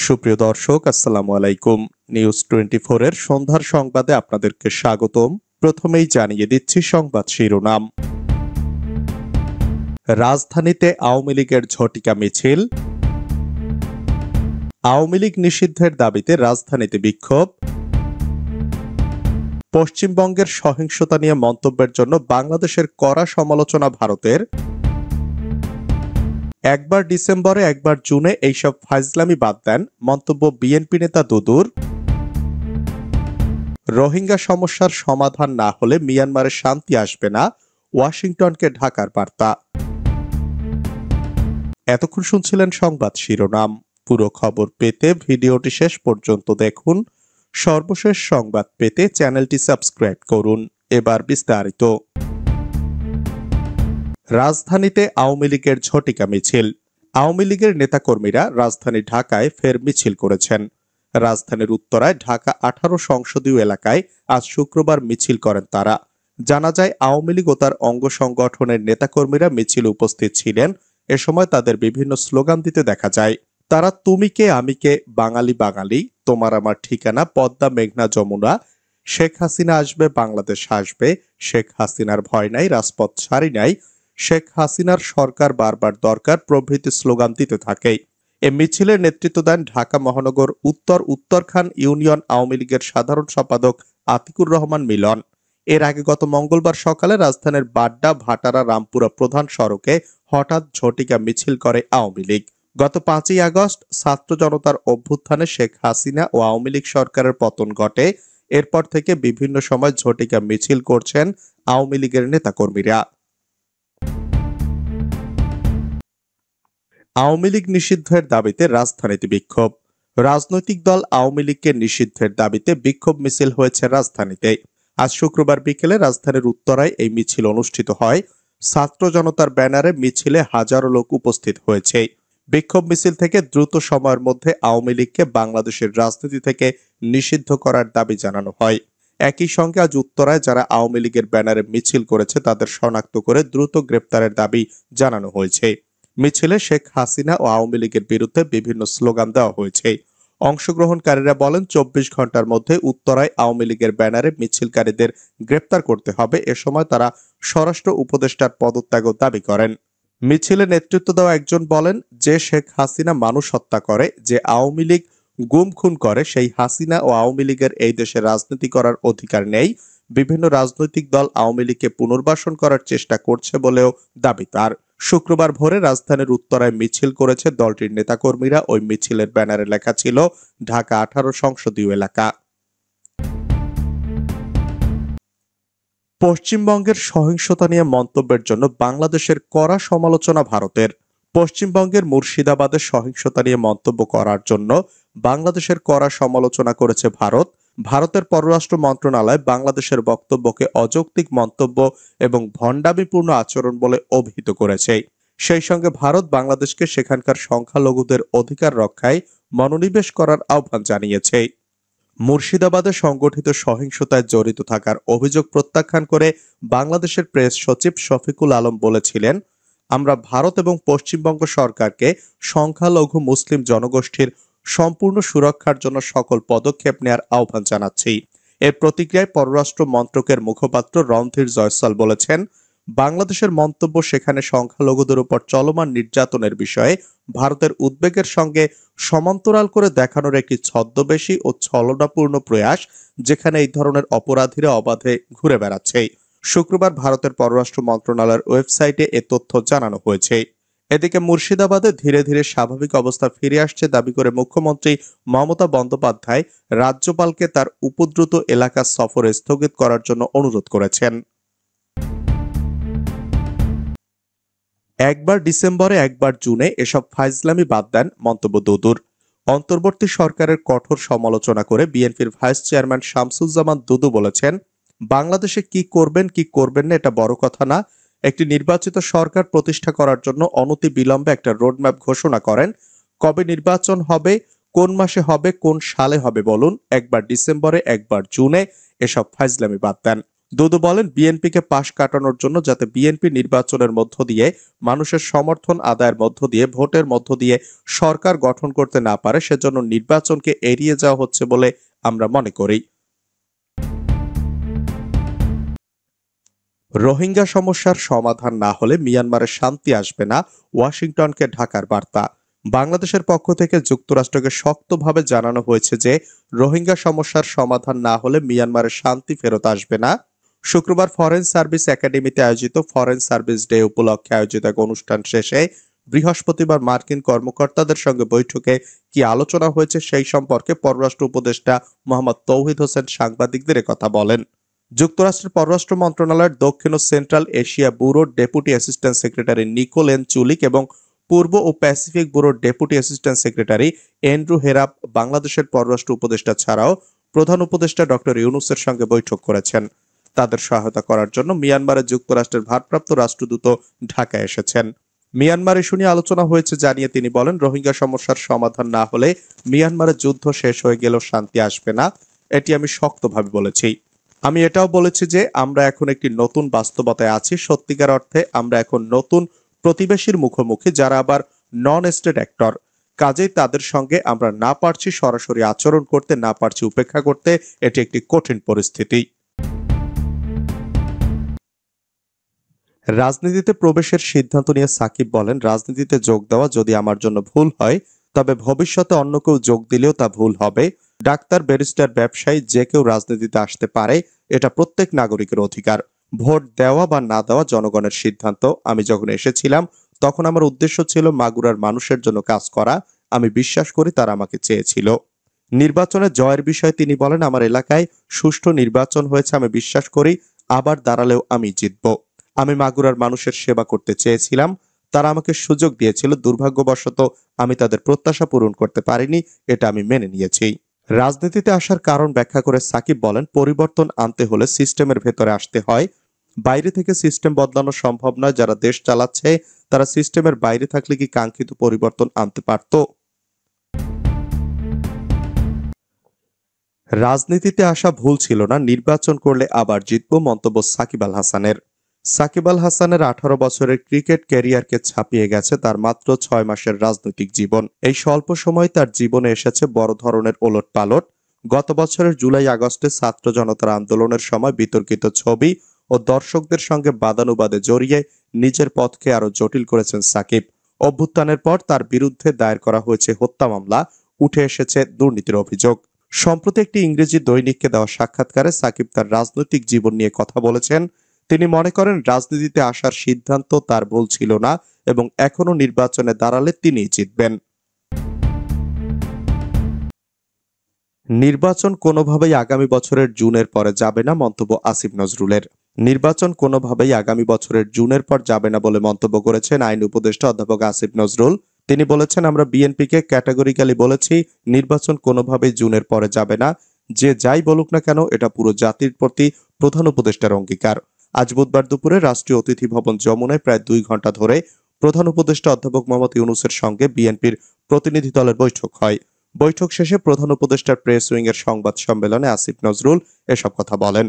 সুপ্রিয় দর্শক, আসসালামু আলাইকুম। নিউজ 24 এর সন্ধ্যার সংবাদে আপনাদেরকে স্বাগতম। প্রথমেই জানিয়ে দিচ্ছি সংবাদ শিরোনাম। রাজধানীতে আওয়ামী লীগের ঝটিকা মিছিল। আওয়ামী লীগ নিষিদ্ধের দাবিতে রাজধানীতে বিক্ষোভ। পশ্চিমবঙ্গের সহিংসতা নিয়ে মন্তব্যের জন্য বাংলাদেশের কড়া সমালোচনা ভারতের। একবার ডিসেম্বরে একবার জুনে এইসব ফাইজলামি বাদ দেন, মন্তব্য বিএনপি নেতা দুদুর। রোহিঙ্গা সমস্যার সমাধান না হলে মিয়ানমারে শান্তি আসবে না, ওয়াশিংটনকে ঢাকার বার্তা। এতক্ষণ শুনছিলেন সংবাদ শিরোনাম। পুরো খবর পেতে ভিডিওটি শেষ পর্যন্ত দেখুন। সর্বশেষ সংবাদ পেতে চ্যানেলটি সাবস্ক্রাইব করুন। এবার বিস্তারিত। রাজধানীতে আওয়ামী লীগের ঝটিকা মিছিল। আওয়ামী লীগের নেতাকর্মীরা রাজধানী ঢাকায় ফের মিছিল করেছেন। রাজধানীর উত্তরায় ঢাকা 18 সংসদীয় এলাকায় আজ শুক্রবার মিছিল করেন তারা। জানা যায়, আওয়ামী লীগ ও তার অঙ্গ সংগঠনের নেতাকর্মীরা মিছিল উপস্থিত ছিলেন। এ সময় তাদের বিভিন্ন স্লোগান দিতে দেখা যায়। তারা তুমি কে আমি কে, বাঙালি বাঙালি, তোমার আমার ঠিকানা পদ্মা মেঘনা যমুনা, শেখ হাসিনা আসবে বাংলাদেশ আসবে, শেখ হাসিনার ভয় নাই রাজপথ সারি নাই, শেখ হাসিনার সরকার বারবার দরকার প্রভৃতি স্লোগান দিতে থাকে। এ মিছিলের নেতৃত্ব দেন ঢাকা মহানগর উত্তরখান ইউনিয়ন আওয়ামী লীগের সাধারণ সম্পাদক আতিকুর রহমান মিলন। এর আগে গত মঙ্গলবার সকালে রাজধানীর বাড্ডা ভাটারা রামপুরা প্রধান সড়কে হঠাৎ ঝটিকা মিছিল করে আওয়ামী লীগ। গত 5ই আগস্ট ছাত্র জনতার অভ্যুত্থানে শেখ হাসিনা ও আওয়ামী লীগ সরকারের পতন ঘটে। এরপর থেকে বিভিন্ন সময় ঝটিকা মিছিল করছেন আওয়ামী লীগের নেতাকর্মীরা। আওয়ামী লীগ নিষিদ্ধের দাবিতে রাজধানীতে বিক্ষোভ। রাজনৈতিক দল আওয়ামী লীগকে নিষিদ্ধের দাবিতে বিক্ষোভ মিছিল হয়েছে রাজধানীতে। আজ শুক্রবার বিকেলে রাজধানীর উত্তরায় এই মিছিল অনুষ্ঠিত হয়। ছাত্র জনতার ব্যানারে মিছিলে হাজারো লোক উপস্থিত হয়েছে। বিক্ষোভ মিছিল থেকে দ্রুত সময়ের মধ্যে আওয়ামী লীগকে বাংলাদেশের রাজনীতি থেকে নিষিদ্ধ করার দাবি জানানো হয়। একই সঙ্গে আজ উত্তরায় যারা আওয়ামী লীগের ব্যানারে মিছিল করেছে তাদের শনাক্ত করে দ্রুত গ্রেপ্তারের দাবি জানানো হয়েছে। মিছিলে শেখ হাসিনা ও আওয়ামী লীগের বিরুদ্ধে বিভিন্ন স্লোগান দেওয়া হয়েছে। অংশগ্রহণকারীরা বলেন, 24 ঘন্টার মধ্যে উত্তরায় আওয়ামী লীগের ব্যানারে মিছিলকারীদের গ্রেপ্তার করতে হবে। এ সময় তারা স্বরাষ্ট্র উপদেষ্টার পদত্যাগও দাবি করেন। মিছিলে নেতৃত্ব দেওয়া একজন বলেন, যে শেখ হাসিনা মানুষ হত্যা করে, যে আওয়ামী লীগ গুম খুন করে, সেই হাসিনা ও আওয়ামী লীগের এই দেশে রাজনীতি করার অধিকার নেই। বিভিন্ন রাজনৈতিক দল আওয়ামী লীগকে পুনর্বাসন করার চেষ্টা করছে বলেও দাবি তার। শুক্রবার ভোরে রাজধানীর উত্তরায় মিছিল করেছে দলটির নেতাকর্মীরা। ওই মিছিলের ব্যানারে লেখা ছিল ঢাকা 18 সংসদীয় এলাকা। পশ্চিমবঙ্গের সহিংসতা নিয়ে মন্তব্যের জন্য বাংলাদেশের কড়া সমালোচনা ভারতের। পশ্চিমবঙ্গের মুর্শিদাবাদের সহিংসতা নিয়ে মন্তব্য করার জন্য বাংলাদেশের কড়া সমালোচনা করেছে ভারত। ভারতের পররাষ্ট্র মন্ত্রণালয় বাংলাদেশের বক্তব্যকে অযৌক্তিক মন্তব্য এবং ভণ্ডামিপূর্ণ আচরণ বলে অভিহিত করেছে। সেই সঙ্গে ভারত বাংলাদেশকে সেখানকার সংখ্যালঘুদের অধিকার রক্ষায় মনোনিবেশ করার আহ্বান জানিয়েছে। মুর্শিদাবাদে সংগঠিত সহিংসতায় জড়িত থাকার অভিযোগ প্রত্যাখ্যান করে বাংলাদেশের প্রেস সচিব শফিকুল আলম বলেছিলেন, আমরা ভারত এবং পশ্চিমবঙ্গ সরকারকে সংখ্যালঘু মুসলিম জনগোষ্ঠীর সম্পূর্ণ সুরক্ষার জন্য সকল পদক্ষেপ নেওয়ার আহ্বান জানাচ্ছি। এর প্রতিক্রিয়ায় পররাষ্ট্র মন্ত্রকের মুখপাত্র রণধীর জয়সওয়াল বলেছেন, বাংলাদেশের মন্তব্য সেখানে সংখ্যালঘুদের উপর চলমান নির্যাতনের বিষয়ে ভারতের উদ্বেগের সঙ্গে সমান্তরাল করে দেখানোর একটি ছদ্মবেশী ও ছলনাপূর্ণ প্রয়াস, যেখানে এই ধরনের অপরাধীরা অবাধে ঘুরে বেড়াচ্ছে। শুক্রবার ভারতের পররাষ্ট্র মন্ত্রণালয়ের ওয়েবসাইটে এ তথ্য জানানো হয়েছে। এদিকে মুর্শিদাবাদে ধীরে ধীরে স্বাভাবিক অবস্থা ফিরে আসছে দাবি করে মুখ্যমন্ত্রী মমতা বন্দ্যোপাধ্যায় রাজ্যপালকে তার উপদ্রুত এলাকা সফর স্থগিত করার জন্য অনুরোধ করেছেন। একবার ডিসেম্বরে একবার জুনে এসব ফাইজলামি বাদ দেন, মন্তব্য দুদুর। অন্তর্বর্তী সরকারের কঠোর সমালোচনা করে বিএনপির ভাইস চেয়ারম্যান শামসুজ্জামান দুদু বলেছেন, বাংলাদেশে কি করবেন কি করবেন না এটা বড় কথা না। একটি নির্বাচিত সরকার প্রতিষ্ঠা করার জন্য অনতি বিলম্বে একটা রোডম্যাপ ঘোষণা করেন। কবে নির্বাচন হবে, কোন মাসে হবে, কোন সালে হবে বলুন। একবার ডিসেম্বরে একবার জুনে এসব ফাইজলামি বাদ দেন। দুদু বলেন, বিএনপিকে পাশ কাটানোর জন্য যাতে বিএনপি নির্বাচনের মধ্য দিয়ে মানুষের সমর্থন আদায়ের মধ্য দিয়ে ভোটের মধ্য দিয়ে সরকার গঠন করতে না পারে, সেজন্য নির্বাচনকে এড়িয়ে যাওয়া হচ্ছে বলে আমরা মনে করি। রোহিঙ্গা সমস্যার সমাধান না হলে মিয়ানমারে শান্তি আসবে না, ওয়াশিংটনকে ঢাকার বার্তা। বাংলাদেশের পক্ষ থেকে যুক্তরাষ্ট্রকে শক্তভাবে জানানো হয়েছে যে রোহিঙ্গা সমস্যার সমাধান না হলে মিয়ানমারে শান্তি ফেরত আসবে না। শুক্রবার ফরেন সার্ভিস একাডেমিতে আয়োজিত ফরেন সার্ভিস ডে উপলক্ষে আয়োজিত এক অনুষ্ঠান শেষে বৃহস্পতিবার মার্কিন কর্মকর্তাদের সঙ্গে বৈঠকে কি আলোচনা হয়েছে সেই সম্পর্কে পররাষ্ট্র উপদেষ্টা মোহাম্মদ তৌহিদ হোসেন সাংবাদিকদের কথা বলেন। যুক্তরাষ্ট্রের পররাষ্ট্র মন্ত্রণালয়ের দক্ষিণ ও সেন্ট্রাল এশিয়া ব্যুরোর ডেপুটি অ্যাসিস্ট্যান্ট সেক্রেটারি নিকোলেন চুলিক এবং পূর্ব ও প্যাসিফিক ব্যুরোর ডেপুটি অ্যাসিস্ট্যান্ট সেক্রেটারি অ্যান্ড্রু হেরাপ বাংলাদেশের পররাষ্ট্র উপদেষ্টা ছাড়াও প্রধান উপদেষ্টা ডক্টর ইউনূসের সঙ্গে বৈঠক করেছেন। তাদের সহায়তা করার জন্য মিয়ানমারে যুক্তরাষ্ট্রের ভারপ্রাপ্ত রাষ্ট্রদূত ঢাকায় এসেছেন। মিয়ানমার ইস্যু নিয়ে আলোচনা হয়েছে জানিয়ে তিনি বলেন, রোহিঙ্গা সমস্যার সমাধান না হলে মিয়ানমারের যুদ্ধ শেষ হয়ে গেলেও শান্তি আসবে না, এটি আমি শক্তভাবে বলেছি। আমি এটাও বলেছি যে আমরা এখন একটি নতুন বাস্তবতায় আছি। সত্যিকার অর্থে আমরা এখন নতুন প্রতিবেশীর মুখোমুখি, যারা আবার নন স্টেট অ্যাক্টর। কাজেই তাদের সঙ্গে আমরা না পারছি সরাসরি আচরণ করতে, না পারছি উপেক্ষা করতে। এটি একটি কঠিন পরিস্থিতি। রাজনীতিতে প্রবেশের সিদ্ধান্ত নিয়ে সাকিব বলেন, রাজনীতিতে যোগ দেওয়া যদি আমার জন্য ভুল হয়, তবে ভবিষ্যতে অন্য কেউ যোগ দিলেও তা ভুল হবে। ডাক্তার, ব্যারিস্টার, ব্যবসায়ী যে কেউ রাজনীতিতে আসতে পারে, এটা প্রত্যেক নাগরিকের অধিকার। ভোট দেওয়া বা না দেওয়া জনগণের সিদ্ধান্ত। আমি যখন এসেছিলাম তখন আমার উদ্দেশ্য ছিল মাগুরার মানুষের জন্য কাজ করা। আমি বিশ্বাস করি তারা আমাকে চেয়েছিল। নির্বাচনে জয়ের বিষয়ে তিনি বলেন, আমার এলাকায় সুষ্ঠু নির্বাচন হয়েছে, আমি বিশ্বাস করি আবার দাঁড়ালেও আমি জিতব। আমি মাগুরার মানুষের সেবা করতে চেয়েছিলাম, তারা আমাকে সুযোগ দিয়েছিল। দুর্ভাগ্যবশত আমি তাদের প্রত্যাশা পূরণ করতে পারিনি, এটা আমি মেনে নিয়েছি। রাজনীতিতে আসার কারণ ব্যাখ্যা করে সাকিব বলেন, পরিবর্তন আনতে হলে সিস্টেমের ভেতরে আসতে হয়। বাইরে থেকে সিস্টেম বদলানো সম্ভব নয়। যারা দেশ চালাচ্ছে তারা সিস্টেমের বাইরে থাকলে কি কাঙ্ক্ষিত পরিবর্তন আনতে পারত? রাজনীতিতে আসা ভুল ছিল না, নির্বাচন করলে আবার জিতব, মন্তব্য সাকিব আল হাসানের। সাকিব আল হাসানের 18 বছরের ক্রিকেট ক্যারিয়ারকে ছাপিয়ে গেছে তার মাত্র 6 মাসের রাজনৈতিক জীবন। এই স্বল্প সময়ে তার জীবনে এসেছে বড় ধরনের ওলটপালট। গত বছরের জুলাই আগস্টে ছাত্র জনতার আন্দোলনের সময় বিতর্কিত ছবি ও দর্শকদের সঙ্গে বাদানুবাদে জড়িয়ে নিজের পথকে আরো জটিল করেছেন সাকিব। অভ্যুত্থানের পর তার বিরুদ্ধে দায়ের করা হয়েছে হত্যা মামলা, উঠে এসেছে দুর্নীতির অভিযোগ। সম্প্রতি একটি ইংরেজি দৈনিককে দেওয়া সাক্ষাৎকারে সাকিব তার রাজনৈতিক জীবন নিয়ে কথা বলেছেন। তিনি মনে করেন রাজনীতিতে আসার সিদ্ধান্ত তার ভুল ছিল না এবং এখনো নির্বাচনে দাঁড়ালে তিনিই জিতবেন। নির্বাচন কোনোভাবেই আগামী বছরের জুনের পরে যাবে না, মন্তব্য আসিফ নজরুলের। নির্বাচন কোনোভাবেই আগামী বছরের জুনের পর যাবে না বলে মন্তব্য করেছেন আইন উপদেষ্টা অধ্যাপক আসিফ নজরুল। তিনি বলেছেন, আমরা বিএনপিকে ক্যাটাগরিক্যালি বলেছি নির্বাচন কোনোভাবেই জুনের পরে যাবে না। যে যাই বলুক না কেন, এটা পুরো জাতির প্রতি প্রধান উপদেষ্টার অঙ্গীকার। আজ বুধবার দুপুরে রাষ্ট্রীয় অতিথি ভবন যমুনায় প্রায় 2 ঘন্টা ধরে প্রধান উপদেষ্টা অধ্যাপক মোহাম্মদ ইউনূসের সঙ্গে বিএনপির প্রতিনিধি দলের বৈঠক হয়। বৈঠক শেষে প্রধান উপদেষ্টার প্রেস উইং এর সংবাদ সম্মেলনে আসিফ নজরুল এসব কথা বলেন।